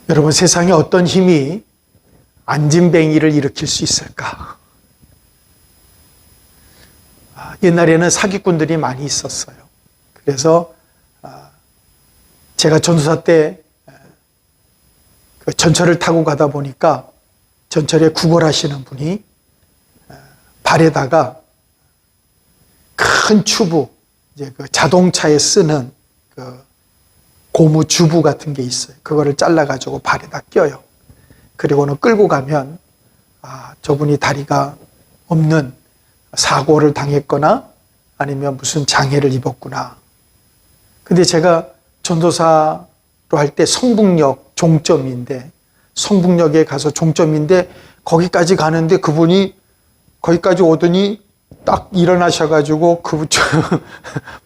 여러분, 세상에 어떤 힘이 안진뱅이를 일으킬 수 있을까? 옛날에는 사기꾼들이 많이 있었어요. 그래서 제가 전도사 때 전철을 타고 가다 보니까 전철에 구걸하시는 분이 발에다가 큰 튜브, 이제 그 자동차에 쓰는 그 고무 주부 같은 게 있어요. 그거를 잘라가지고 발에다 껴요. 그리고는 끌고 가면 저분이 다리가 없는 사고를 당했거나 아니면 무슨 장애를 입었구나. 근데 제가 전도사로 할 때 성북역 종점인데, 성북역에 가서 종점인데 거기까지 가는데 그분이 거기까지 오더니 딱 일어나셔가지고 그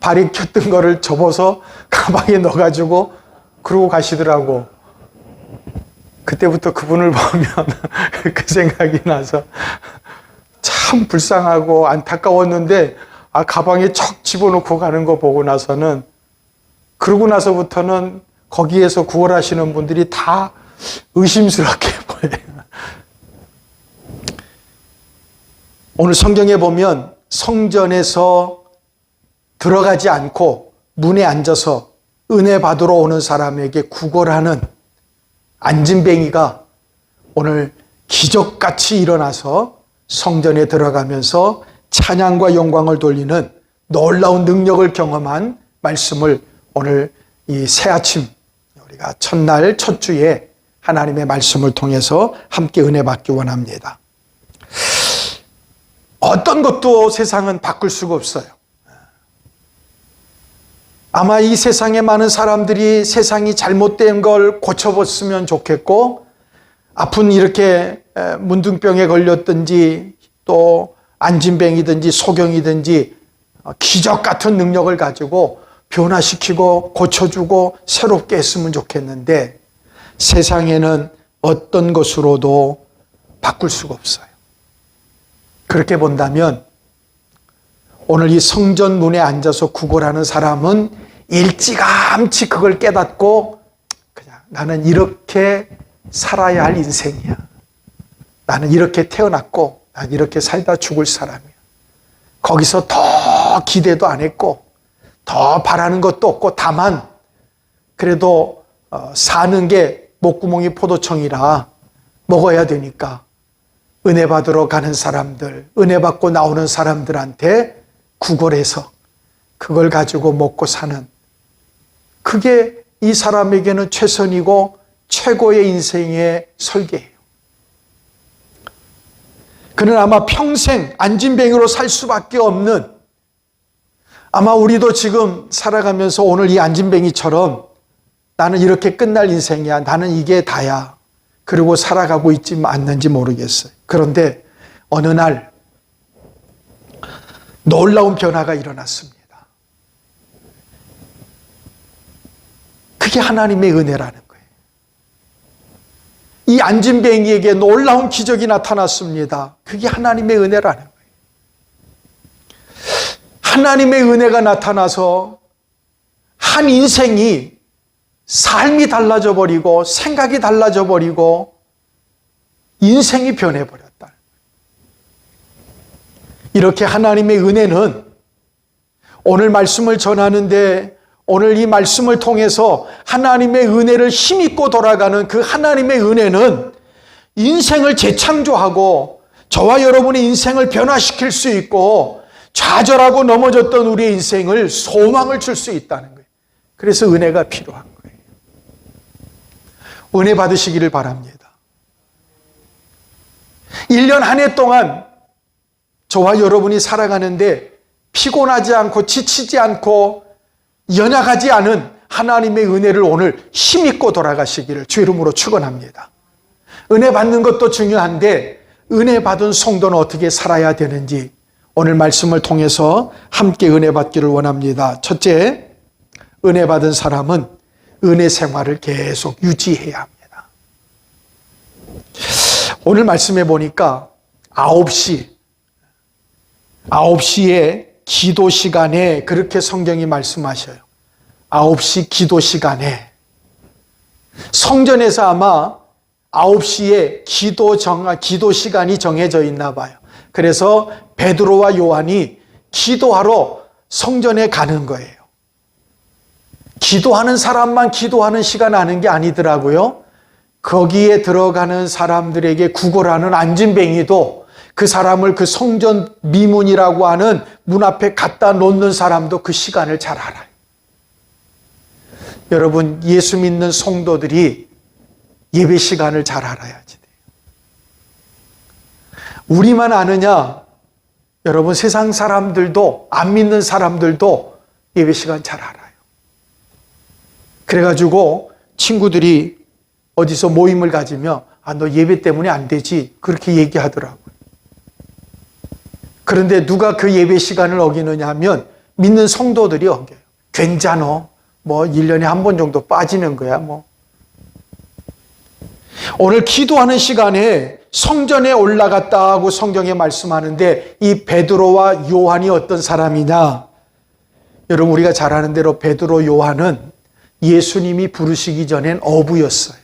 발에 꼈던 거를 접어서 가방에 넣어가지고 그러고 가시더라고. 그때부터 그분을 보면 그 생각이 나서 참 불쌍하고 안타까웠는데, 가방에 척 집어넣고 가는 거 보고 나서는, 그러고 나서부터는 거기에서 구걸하시는 분들이 다 의심스럽게 보여요. 오늘 성경에 보면 성전에서 들어가지 않고 문에 앉아서 은혜 받으러 오는 사람에게 구걸하는 안진뱅이가 오늘 기적같이 일어나서 성전에 들어가면서 찬양과 영광을 돌리는 놀라운 능력을 경험한 말씀을 오늘 이 새아침, 우리가 첫날 첫 주에 하나님의 말씀을 통해서 함께 은혜 받기 원합니다. 어떤 것도 세상은 바꿀 수가 없어요. 아마 이 세상에 많은 사람들이 세상이 잘못된 걸 고쳐봤으면 좋겠고, 아픈 이렇게 문둥병에 걸렸든지 또 안진뱅이든지 소경이든지 기적 같은 능력을 가지고 변화시키고 고쳐주고 새롭게 했으면 좋겠는데, 세상에는 어떤 것으로도 바꿀 수가 없어요. 그렇게 본다면 오늘 이 성전 문에 앉아서 구걸하는 사람은 일찌감치 그걸 깨닫고, 그냥 나는 이렇게 살아야 할 인생이야. 나는 이렇게 태어났고 난 이렇게 살다 죽을 사람이야. 거기서 더 기대도 안 했고 더 바라는 것도 없고, 다만 그래도 사는 게 목구멍이 포도청이라 먹어야 되니까 은혜 받으러 가는 사람들, 은혜 받고 나오는 사람들한테 구걸해서 그걸 가지고 먹고 사는, 그게 이 사람에게는 최선이고 최고의 인생의 설계예요. 그는 아마 평생 안진뱅이로 살 수밖에 없는, 아마 우리도 지금 살아가면서 오늘 이 안진뱅이처럼 나는 이렇게 끝날 인생이야, 나는 이게 다야, 그리고 살아가고 있지 않는지 모르겠어요. 그런데 어느 날 놀라운 변화가 일어났습니다. 그게 하나님의 은혜라는 거예요. 이 안진뱅이에게 놀라운 기적이 나타났습니다. 그게 하나님의 은혜라는 거예요. 하나님의 은혜가 나타나서 한 인생이, 삶이 달라져 버리고 생각이 달라져 버리고 인생이 변해버렸다. 이렇게 하나님의 은혜는 오늘 말씀을 전하는데, 오늘 이 말씀을 통해서 하나님의 은혜를 힘입고 돌아가는 그 하나님의 은혜는 인생을 재창조하고 저와 여러분의 인생을 변화시킬 수 있고, 좌절하고 넘어졌던 우리의 인생을 소망을 줄 수 있다는 거예요. 그래서 은혜가 필요한 거예요. 은혜 받으시기를 바랍니다. 1년 한 해 동안 저와 여러분이 살아가는데 피곤하지 않고 지치지 않고 연약하지 않은 하나님의 은혜를 오늘 힘입고 돌아가시기를 주 이름으로 축원합니다. 은혜 받는 것도 중요한데, 은혜 받은 성도는 어떻게 살아야 되는지 오늘 말씀을 통해서 함께 은혜 받기를 원합니다. 첫째, 은혜 받은 사람은 은혜 생활을 계속 유지해야 합니다. 오늘 말씀해 보니까 9시에 기도 시간에 그렇게 성경이 말씀하셔요. 9시 기도 시간에. 성전에서 아마 9시에 기도 시간이 정해져 있나 봐요. 그래서 베드로와 요한이 기도하러 성전에 가는 거예요. 기도하는 사람만 기도하는 시간 아는 게 아니더라고요. 거기에 들어가는 사람들에게 구걸하는 안진뱅이도 그 사람을 그 성전 미문이라고 하는 문 앞에 갖다 놓는 사람도 그 시간을 잘 알아요. 여러분, 예수 믿는 성도들이 예배 시간을 잘 알아야지 돼요. 우리만 아느냐? 여러분, 세상 사람들도, 안 믿는 사람들도 예배 시간 잘 알아요. 그래가지고 친구들이 어디서 모임을 가지며 너 예배 때문에 안 되지, 그렇게 얘기하더라고요. 그런데 누가 그 예배 시간을 어기느냐 하면 믿는 성도들이 어겨요. 괜찮아, 1년에 한 번 정도 빠지는 거야. 오늘 기도하는 시간에 성전에 올라갔다고 성경에 말씀하는데, 이 베드로와 요한이 어떤 사람이냐? 여러분, 우리가 잘 아는 대로 베드로, 요한은 예수님이 부르시기 전엔 어부였어요.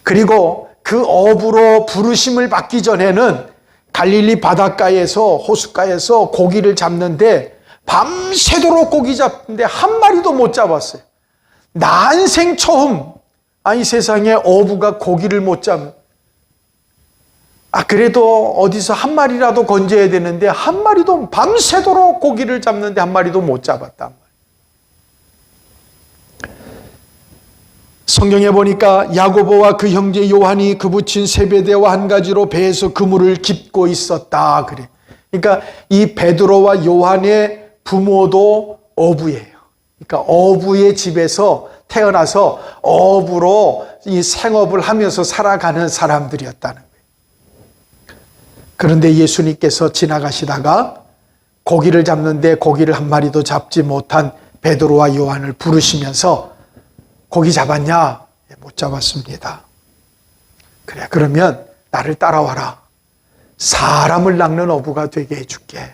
그리고 그 어부로 부르심을 받기 전에는 갈릴리 바닷가에서, 호숫가에서 고기를 잡는데 밤새도록 고기 잡는데 한 마리도 못 잡았어요. 난생 처음, 이 세상에 어부가 고기를 못 잡는, 그래도 어디서 한 마리라도 건져야 되는데 한 마리도, 밤새도록 고기를 잡는데 한 마리도 못 잡았단 말이에요. 성경에 보니까 야고보와 그 형제 요한이 그 부친 세베대와 한 가지로 배에서 그물을 깁고 있었다 그래. 그러니까 이 베드로와 요한의 부모도 어부예요. 그러니까 어부의 집에서 태어나서 어부로 이 생업을 하면서 살아가는 사람들이었다는 거예요. 그런데 예수님께서 지나가시다가 고기를 잡는데 고기를 한 마리도 잡지 못한 베드로와 요한을 부르시면서 고기 잡았냐? 못 잡았습니다. 그래, 그러면 나를 따라와라. 사람을 낚는 어부가 되게 해줄게.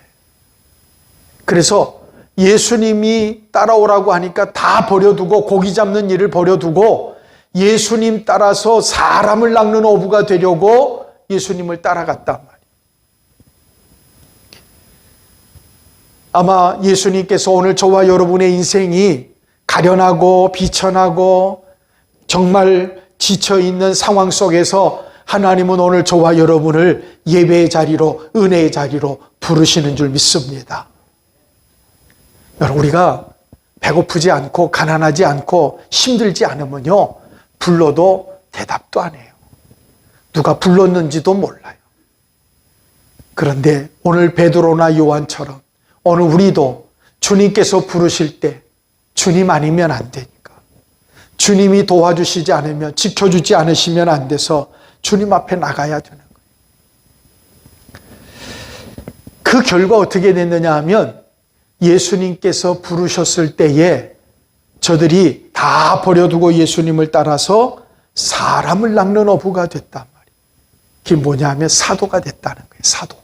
그래서 예수님이 따라오라고 하니까 다 버려두고, 고기 잡는 일을 버려두고 예수님 따라서 사람을 낚는 어부가 되려고 예수님을 따라갔단 말이에요. 아마 예수님께서 오늘 저와 여러분의 인생이 가련하고 비천하고 정말 지쳐있는 상황 속에서 하나님은 오늘 저와 여러분을 예배의 자리로, 은혜의 자리로 부르시는 줄 믿습니다. 여러분, 우리가 배고프지 않고 가난하지 않고 힘들지 않으면요, 불러도 대답도 안 해요. 누가 불렀는지도 몰라요. 그런데 오늘 베드로나 요한처럼 오늘 우리도 주님께서 부르실 때 주님 아니면 안 되니까, 주님이 도와주시지 않으면, 지켜주지 않으시면 안 돼서 주님 앞에 나가야 되는 거예요. 그 결과 어떻게 됐느냐 하면 예수님께서 부르셨을 때에 저들이 다 버려두고 예수님을 따라서 사람을 낚는 어부가 됐단 말이에요. 그게 뭐냐 하면 사도가 됐다는 거예요. 사도.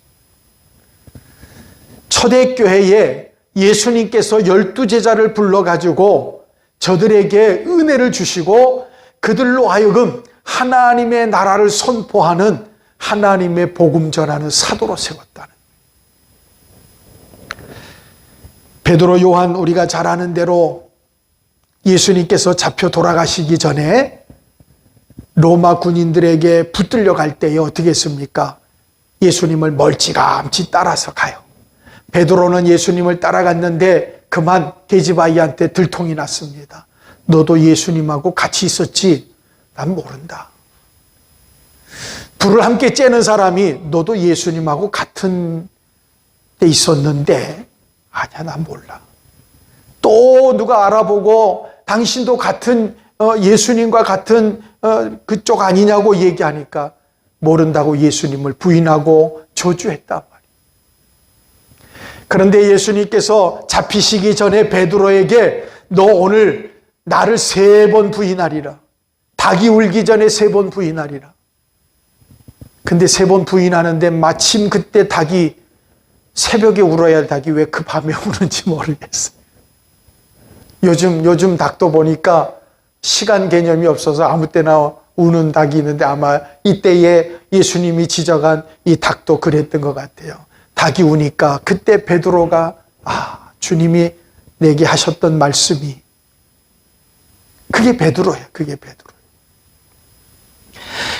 초대교회에 예수님께서 12제자를 불러가지고 저들에게 은혜를 주시고 그들로 하여금 하나님의 나라를 선포하는, 하나님의 복음 전하는 사도로 세웠다는 거예요. 베드로, 요한, 우리가 잘 아는 대로 예수님께서 잡혀 돌아가시기 전에 로마 군인들에게 붙들려 갈 때에 어떻게 했습니까? 예수님을 멀찌감치 따라서 가요. 베드로는 예수님을 따라갔는데 그만 계집아이한테 들통이 났습니다. 너도 예수님하고 같이 있었지? 난 모른다. 불을 함께 쬐는 사람이 너도 예수님하고 같은 데 있었는데, 아니야, 난 몰라. 또 누가 알아보고 당신도 같은 예수님과 같은 그쪽 아니냐고 얘기하니까 모른다고 예수님을 부인하고 저주했단 말이에요. 그런데 예수님께서 잡히시기 전에 베드로에게 너 오늘 나를 3번 부인하리라. 닭이 울기 전에 3번 부인하리라. 근데 3번 부인하는데 마침 그때 닭이, 새벽에 울어야 할 닭이 왜 그 밤에 우는지 모르겠어요. 요즘 닭도 보니까 시간 개념이 없어서 아무 때나 우는 닭이 있는데 아마 이때에 예수님이 지적한 이 닭도 그랬던 것 같아요. 닭이 우니까 그때 베드로가 주님이 내게 하셨던 말씀이 그게 베드로예요. 그게 베드로.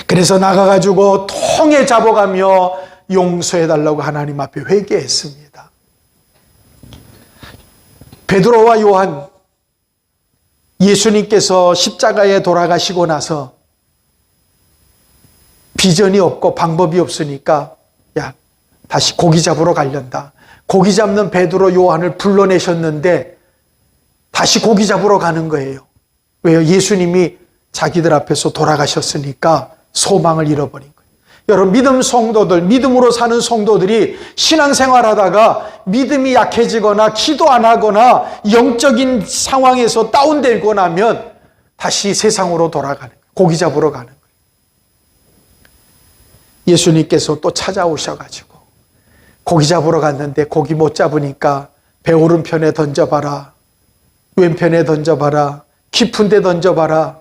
그래서 나가가지고 통에 잡아가며 용서해달라고 하나님 앞에 회개했습니다. 베드로와 요한, 예수님께서 십자가에 돌아가시고 나서 비전이 없고 방법이 없으니까 다시 고기 잡으러 가련다. 고기 잡는 베드로, 요한을 불러내셨는데 다시 고기 잡으러 가는 거예요. 왜요? 예수님이 자기들 앞에서 돌아가셨으니까 소망을 잃어버린 거예요. 여러분, 믿음 성도들, 믿음으로 사는 성도들이 신앙생활하다가 믿음이 약해지거나 기도 안 하거나 영적인 상황에서 다운되고 나면 다시 세상으로 돌아가는 거예요. 고기 잡으러 가는 거예요. 예수님께서 또 찾아오셔가지고 고기 잡으러 갔는데 고기 못 잡으니까 배 오른편에 던져봐라, 왼편에 던져봐라, 깊은 데 던져봐라.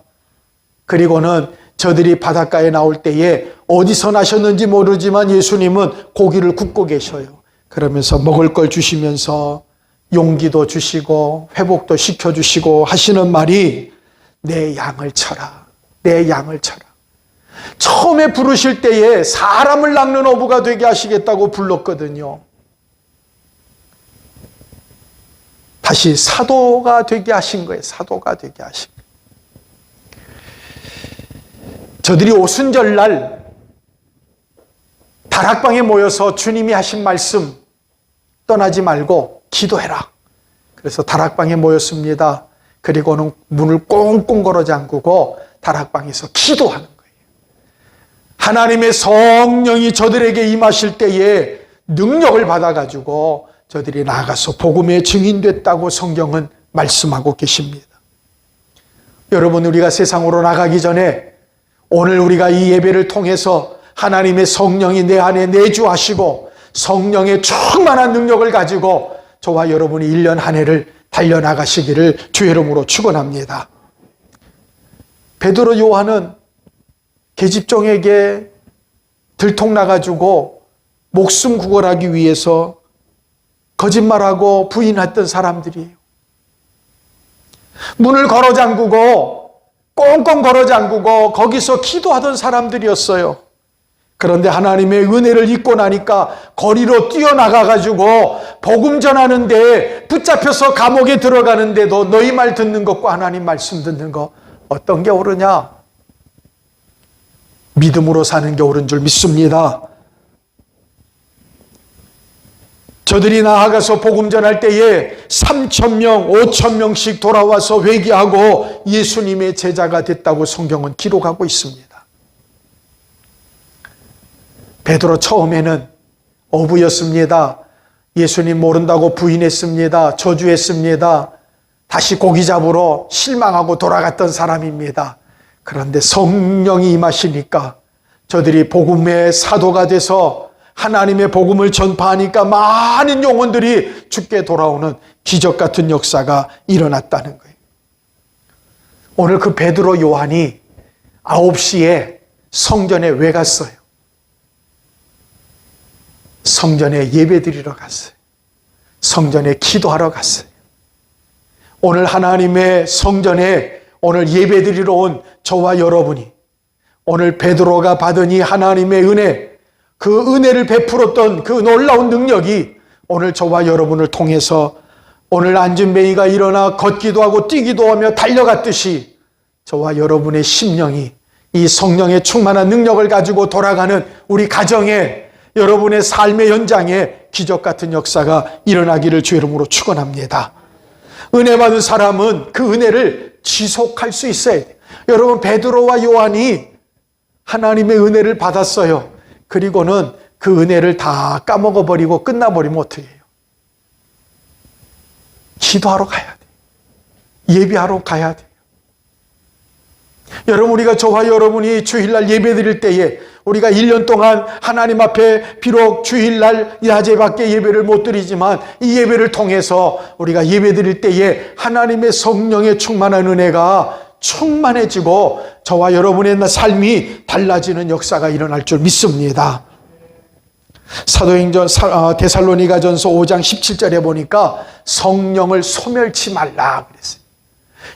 그리고는 저들이 바닷가에 나올 때에 어디서 나셨는지 모르지만 예수님은 고기를 굽고 계셔요. 그러면서 먹을 걸 주시면서 용기도 주시고 회복도 시켜주시고 하시는 말이 내 양을 쳐라. 내 양을 쳐라. 처음에 부르실 때에 사람을 낚는 어부가 되게 하시겠다고 불렀거든요. 다시 사도가 되게 하신 거예요. 사도가 되게 하신 거예요. 저들이 오순절날 다락방에 모여서 주님이 하신 말씀 떠나지 말고 기도해라. 그래서 다락방에 모였습니다. 그리고는 문을 꽁꽁 걸어 잠그고 다락방에서 기도하는 거예요. 하나님의 성령이 저들에게 임하실 때에 능력을 받아가지고 저들이 나가서 복음의 증인됐다고 성경은 말씀하고 계십니다. 여러분, 우리가 세상으로 나가기 전에 오늘 우리가 이 예배를 통해서 하나님의 성령이 내 안에 내주하시고 성령의 충만한 능력을 가지고 저와 여러분이 1년 한 해를 달려나가시기를 주의 이름으로 축원합니다. 베드로, 요한은 계집종에게 들통나가지고 목숨 구걸하기 위해서 거짓말하고 부인했던 사람들이에요. 문을 걸어 잠그고 꽁꽁 걸어 잠그고 거기서 기도하던 사람들이었어요. 그런데 하나님의 은혜를 잊고 나니까 거리로 뛰어나가가지고 복음 전하는데 붙잡혀서 감옥에 들어가는데도 너희 말 듣는 것과 하나님 말씀 듣는 것 어떤 게 옳으냐? 믿음으로 사는 게 옳은 줄 믿습니다. 저들이 나아가서 복음 전할 때에 3,000명, 5,000명씩 돌아와서 회개하고 예수님의 제자가 됐다고 성경은 기록하고 있습니다. 베드로 처음에는 어부였습니다. 예수님 모른다고 부인했습니다. 저주했습니다. 다시 고기 잡으러 실망하고 돌아갔던 사람입니다. 그런데 성령이 임하시니까 저들이 복음의 사도가 돼서 하나님의 복음을 전파하니까 많은 영혼들이 주께 돌아오는 기적 같은 역사가 일어났다는 거예요. 오늘 그 베드로, 요한이 9시에 성전에 왜 갔어요? 성전에 예배드리러 갔어요. 성전에 기도하러 갔어요. 오늘 하나님의 성전에 오늘 예배드리러 온 저와 여러분이 오늘 베드로가 받은 이 하나님의 은혜, 그 은혜를 베풀었던 그 놀라운 능력이 오늘 저와 여러분을 통해서 오늘 안진뱅이가 일어나 걷기도 하고 뛰기도 하며 달려갔듯이 저와 여러분의 심령이 이 성령의 충만한 능력을 가지고 돌아가는 우리 가정에 여러분의 삶의 현장에 기적 같은 역사가 일어나기를 주의 이름으로 축원합니다. 은혜 받은 사람은 그 은혜를 지속할 수 있어야 돼요. 여러분, 베드로와 요한이 하나님의 은혜를 받았어요. 그리고는 그 은혜를 다 까먹어버리고 끝나버리면 어떻게 해요? 기도하러 가야 돼요. 예배하러 가야 돼요. 여러분, 우리가 저와 여러분이 주일날 예배 드릴 때에 우리가 1년 동안 하나님 앞에 비록 주일날 야제밖에 예배를 못 드리지만 이 예배를 통해서 우리가 예배 드릴 때에 하나님의 성령의 충만한 은혜가 충만해지고 저와 여러분의 삶이 달라지는 역사가 일어날 줄 믿습니다. 사도행전 데살로니가전서 5장 17절에 보니까 성령을 소멸치 말라 그랬어요.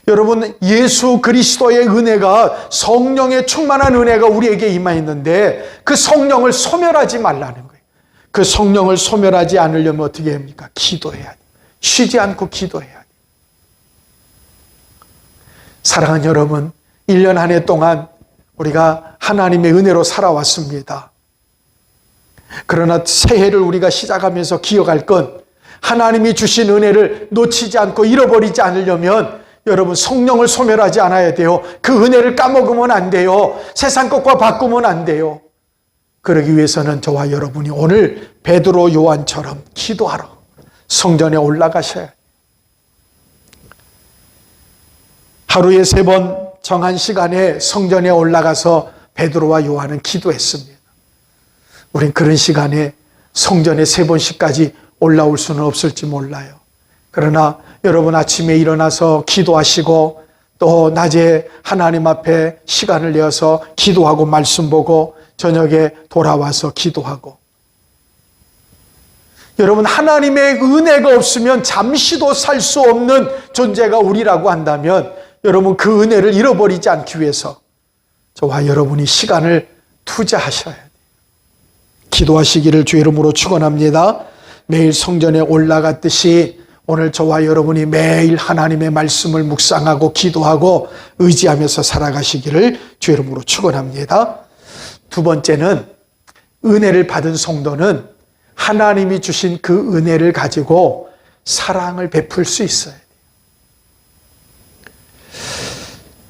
여러분, 예수 그리스도의 은혜가, 성령의 충만한 은혜가 우리에게 임하였는데 그 성령을 소멸하지 말라는 거예요. 그 성령을 소멸하지 않으려면 어떻게 합니까? 기도해야 돼요. 쉬지 않고 기도해야 돼요. 사랑하는 여러분, 1년 한 해 동안 우리가 하나님의 은혜로 살아왔습니다. 그러나 새해를 우리가 시작하면서 기억할 건, 하나님이 주신 은혜를 놓치지 않고 잃어버리지 않으려면 여러분, 성령을 소멸하지 않아야 돼요. 그 은혜를 까먹으면 안 돼요. 세상 것과 바꾸면 안 돼요. 그러기 위해서는 저와 여러분이 오늘 베드로 요한처럼 기도하러 성전에 올라가셔야 해요. 하루에 3번 정한 시간에 성전에 올라가서 베드로와 요한은 기도했습니다. 우린 그런 시간에 성전에 3번씩까지 올라올 수는 없을지 몰라요. 그러나 여러분, 아침에 일어나서 기도하시고 또 낮에 하나님 앞에 시간을 내어서 기도하고 말씀 보고 저녁에 돌아와서 기도하고, 여러분, 하나님의 은혜가 없으면 잠시도 살 수 없는 존재가 우리라고 한다면 여러분, 그 은혜를 잃어버리지 않기 위해서 저와 여러분이 시간을 투자하셔야 돼요. 기도하시기를 주 이름으로 축원합니다. 매일 성전에 올라갔듯이 오늘 저와 여러분이 매일 하나님의 말씀을 묵상하고 기도하고 의지하면서 살아가시기를 주 이름으로 축원합니다. 두 번째는, 은혜를 받은 성도는 하나님이 주신 그 은혜를 가지고 사랑을 베풀 수 있어요.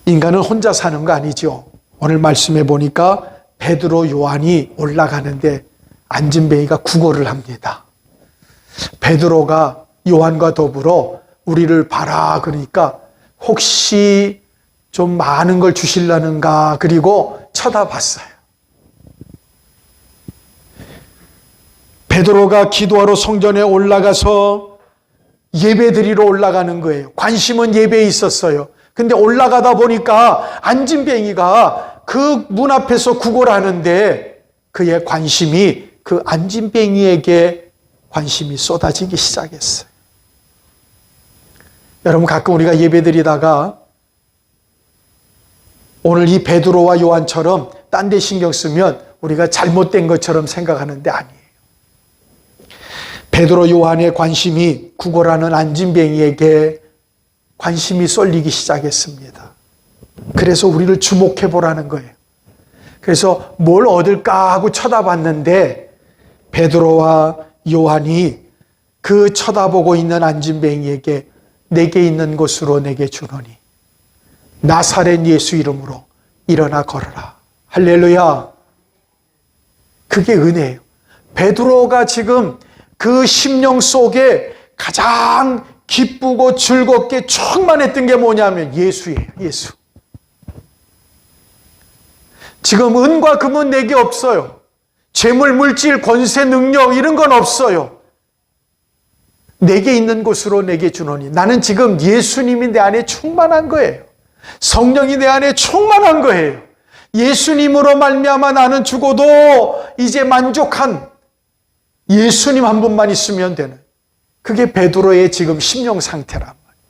인간은 혼자 사는 거 아니죠. 오늘 말씀해 보니까 베드로 요한이 올라가는데 안진뱅이가 구걸을 합니다. 베드로가 요한과 더불어 우리를 봐라 그러니까 혹시 좀 많은 걸 주실라는가, 그리고 쳐다봤어요. 베드로가 기도하러 성전에 올라가서 예배드리러 올라가는 거예요. 관심은 예배에 있었어요. 근데 올라가다 보니까 안진뱅이가 그 문 앞에서 구걸하는데 그의 관심이, 그 안진뱅이에게 관심이 쏟아지기 시작했어요. 여러분, 가끔 우리가 예배드리다가 오늘 이 베드로와 요한처럼 딴 데 신경 쓰면 우리가 잘못된 것처럼 생각하는데 아니에요. 베드로 요한의 관심이 구걸하는 안진뱅이에게 관심이 쏠리기 시작했습니다. 그래서 우리를 주목해 보라는 거예요. 그래서 뭘 얻을까 하고 쳐다봤는데 베드로와 요한이 그 쳐다보고 있는 안진뱅이에게 내게 있는 곳으로 내게 주노니 나사렛 예수 이름으로 일어나 걸어라. 할렐루야. 그게 은혜예요. 베드로가 지금 그 심령 속에 가장 기쁘고 즐겁게 충만했던 게 뭐냐면 예수예요. 예수. 지금 은과 금은 내게 없어요. 재물, 물질, 권세, 능력 이런 건 없어요. 내게 있는 곳으로 내게 주노니, 나는 지금 예수님이 내 안에 충만한 거예요. 성령이 내 안에 충만한 거예요. 예수님으로 말미암아 나는 죽어도 이제 만족한 예수님 한 분만 있으면 되는, 그게 베드로의 지금 심령 상태란 말이에요.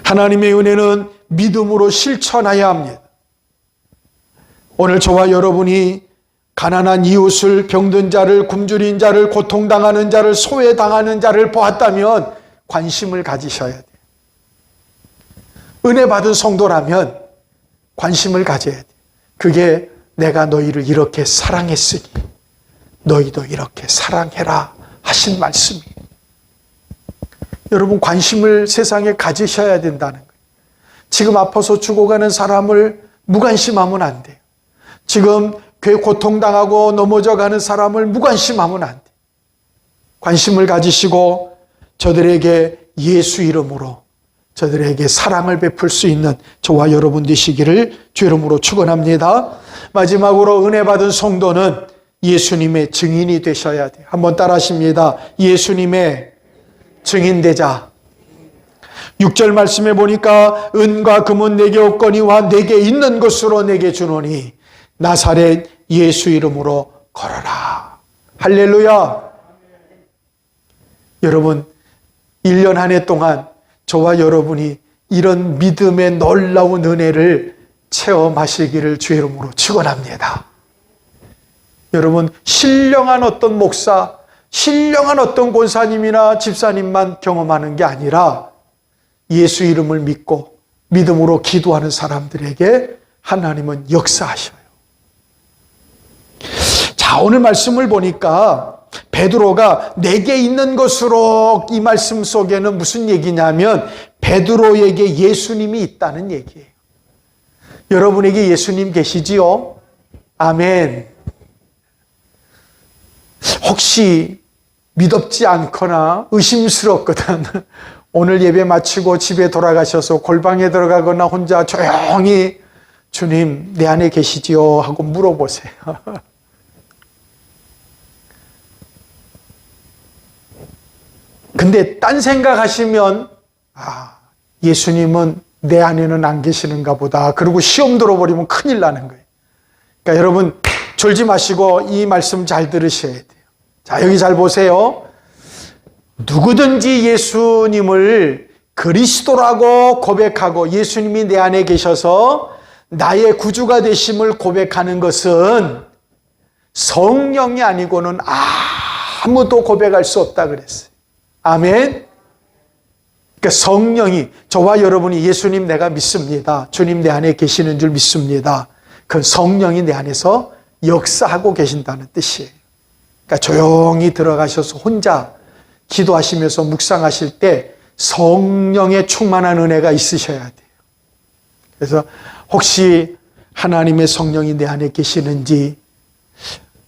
하나님의 은혜는 믿음으로 실천해야 합니다. 오늘 저와 여러분이 가난한 이웃을, 병든 자를, 굶주린 자를, 고통당하는 자를, 소외당하는 자를 보았다면 관심을 가지셔야 돼요. 은혜 받은 성도라면 관심을 가져야 돼요. 그게 내가 너희를 이렇게 사랑했으니 너희도 이렇게 사랑해라 하신 말씀이에요. 여러분, 관심을 세상에 가지셔야 된다는 거예요. 지금 아파서 죽어가는 사람을 무관심하면 안 돼요. 지금 고통당하고 넘어져가는 사람을 무관심하면 안 돼요. 관심을 가지시고 저들에게 예수 이름으로 저들에게 사랑을 베풀 수 있는 저와 여러분 되시기를 주 이름으로 축원합니다. 마지막으로 은혜 받은 성도는 예수님의 증인이 되셔야 돼요. 한번 따라 하십니다. 예수님의 증인 되자. 6절 말씀에 보니까 은과 금은 내게 없거니와 내게 있는 것으로 내게 주노니 나사렛 예수 이름으로 걸어라. 할렐루야. 여러분, 1년 한 해 동안 저와 여러분이 이런 믿음의 놀라운 은혜를 체험하시기를 주의 이름으로 축원합니다. 여러분, 신령한 어떤 목사, 신령한 어떤 권사님이나 집사님만 경험하는 게 아니라 예수 이름을 믿고 믿음으로 기도하는 사람들에게 하나님은 역사하셔요. 자, 오늘 말씀을 보니까 베드로가 내게 있는 것으로, 이 말씀 속에는 무슨 얘기냐면 베드로에게 예수님이 있다는 얘기예요. 여러분에게 예수님 계시지요? 아멘. 혹시 믿op지 않거나 의심스럽거든 오늘 예배 마치고 집에 돌아가셔서 골방에 들어가거나 혼자 조용히 주님 내 안에 계시지요? 하고 물어보세요. 근데 딴 생각하시면 예수님은 내 안에는 안 계시는가 보다. 그리고 시험 들어버리면 큰일 나는 거예요. 그러니까 여러분 졸지 마시고 이 말씀 잘 들으셔야 돼요. 자, 여기 잘 보세요. 누구든지 예수님을 그리스도라고 고백하고 예수님이 내 안에 계셔서 나의 구주가 되심을 고백하는 것은 성령이 아니고는 아무도 고백할 수 없다 그랬어요. 아멘. 그러니까 성령이, 저와 여러분이 예수님 내가 믿습니다, 주님 내 안에 계시는 줄 믿습니다, 그 성령이 내 안에서 역사하고 계신다는 뜻이에요. 그러니까 조용히 들어가셔서 혼자 기도하시면서 묵상하실 때 성령의 충만한 은혜가 있으셔야 돼요. 그래서 혹시 하나님의 성령이 내 안에 계시는지,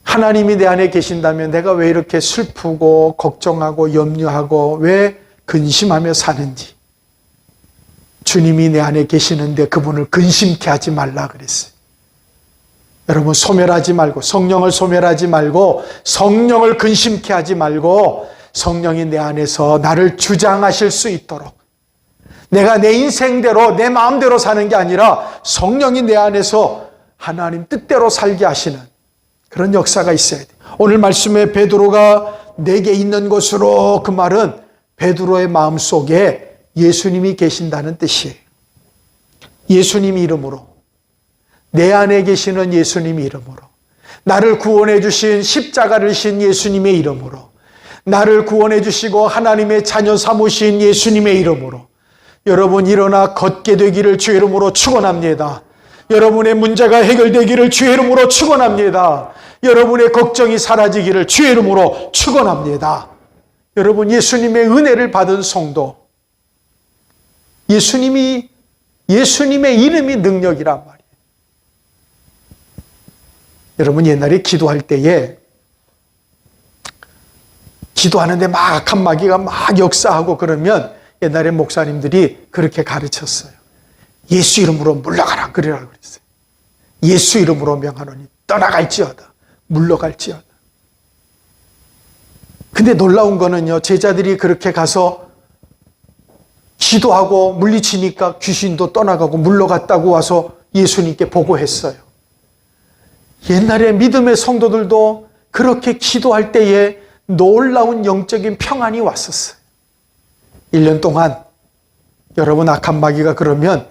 하나님이 내 안에 계신다면 내가 왜 이렇게 슬프고 걱정하고 염려하고 왜 근심하며 사는지, 주님이 내 안에 계시는데 그분을 근심케 하지 말라 그랬어요. 여러분 소멸하지 말고, 성령을 소멸하지 말고, 성령을 근심케 하지 말고 성령이 내 안에서 나를 주장하실 수 있도록, 내가 내 인생대로 내 마음대로 사는 게 아니라 성령이 내 안에서 하나님 뜻대로 살게 하시는 그런 역사가 있어야 돼요. 오늘 말씀에 베드로가 내게 있는 것으로, 그 말은 베드로의 마음속에 예수님이 계신다는 뜻이에요. 예수님 이름으로, 내 안에 계시는 예수님 이름으로, 나를 구원해 주신 십자가를 신 예수님의 이름으로, 나를 구원해 주시고 하나님의 자녀 삼으신 예수님의 이름으로 여러분 일어나 걷게 되기를 주의 이름으로 축원합니다. 여러분의 문제가 해결되기를 주의 이름으로 축원합니다. 여러분의 걱정이 사라지기를 주의 이름으로 축원합니다. 여러분 예수님의 은혜를 받은 성도, 예수님의 이름이 능력이란 말이에요. 여러분 옛날에 기도할 때에 기도하는데 막 악한 마귀가 막 역사하고 그러면 옛날에 목사님들이 그렇게 가르쳤어요. 예수 이름으로 물러가라 그러라고 그랬어요. 예수 이름으로 명하노니 떠나갈지어다, 물러갈지어다. 근데 놀라운 거는요, 제자들이 그렇게 가서 기도하고 물리치니까 귀신도 떠나가고 물러갔다고 와서 예수님께 보고했어요. 옛날에 믿음의 성도들도 그렇게 기도할 때에 놀라운 영적인 평안이 왔었어요. 1년 동안 여러분 악한 마귀가 그러면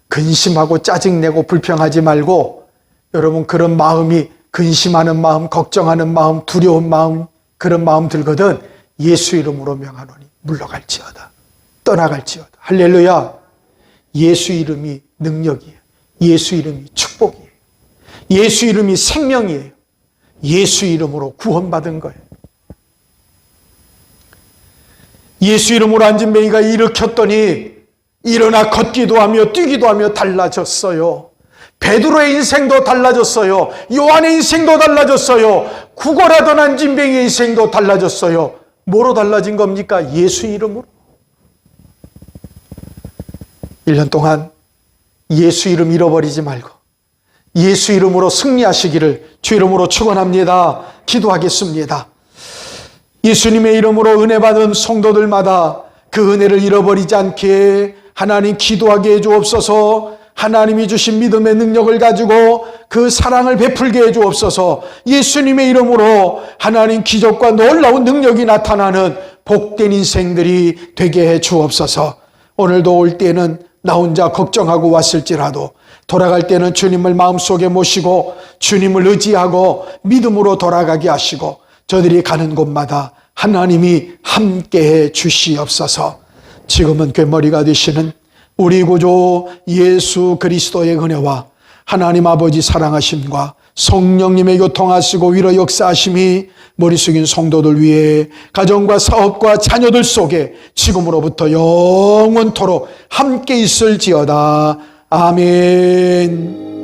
근심하고 짜증내고 불평하지 말고, 여러분 그런 마음이, 근심하는 마음, 걱정하는 마음, 두려운 마음, 그런 마음 들거든 예수 이름으로 명하노니 물러갈지어다, 떠나갈지어다. 할렐루야. 예수 이름이 능력이에요. 예수 이름이 축복이에요. 예수 이름이 생명이에요. 예수 이름으로 구원받은 거예요. 예수 이름으로 앉은 맹이가 일으켰더니 일어나 걷기도 하며 뛰기도 하며 달라졌어요. 베드로의 인생도 달라졌어요. 요한의 인생도 달라졌어요. 구걸하던 앉은 맹이의 인생도 달라졌어요. 뭐로 달라진 겁니까? 예수 이름으로. 1년 동안 예수 이름 잃어버리지 말고 예수 이름으로 승리하시기를 주 이름으로 축원합니다. 기도하겠습니다. 예수님의 이름으로 은혜 받은 성도들마다 그 은혜를 잃어버리지 않게 하나님 기도하게 해주옵소서. 하나님이 주신 믿음의 능력을 가지고 그 사랑을 베풀게 해주옵소서. 예수님의 이름으로 하나님 기적과 놀라운 능력이 나타나는 복된 인생들이 되게 해 주옵소서. 오늘도 올 때는 나 혼자 걱정하고 왔을지라도 돌아갈 때는 주님을 마음속에 모시고 주님을 의지하고 믿음으로 돌아가게 하시고 저들이 가는 곳마다 하나님이 함께해 주시옵소서. 지금은 괴머리가 되시는 우리 구주 예수 그리스도의 은혜와 하나님 아버지 사랑하심과 성령님의 교통하시고 위로 역사하심이 머리 숙인 성도들 위해 가정과 사업과 자녀들 속에 지금으로부터 영원토록 함께 있을지어다. 아멘.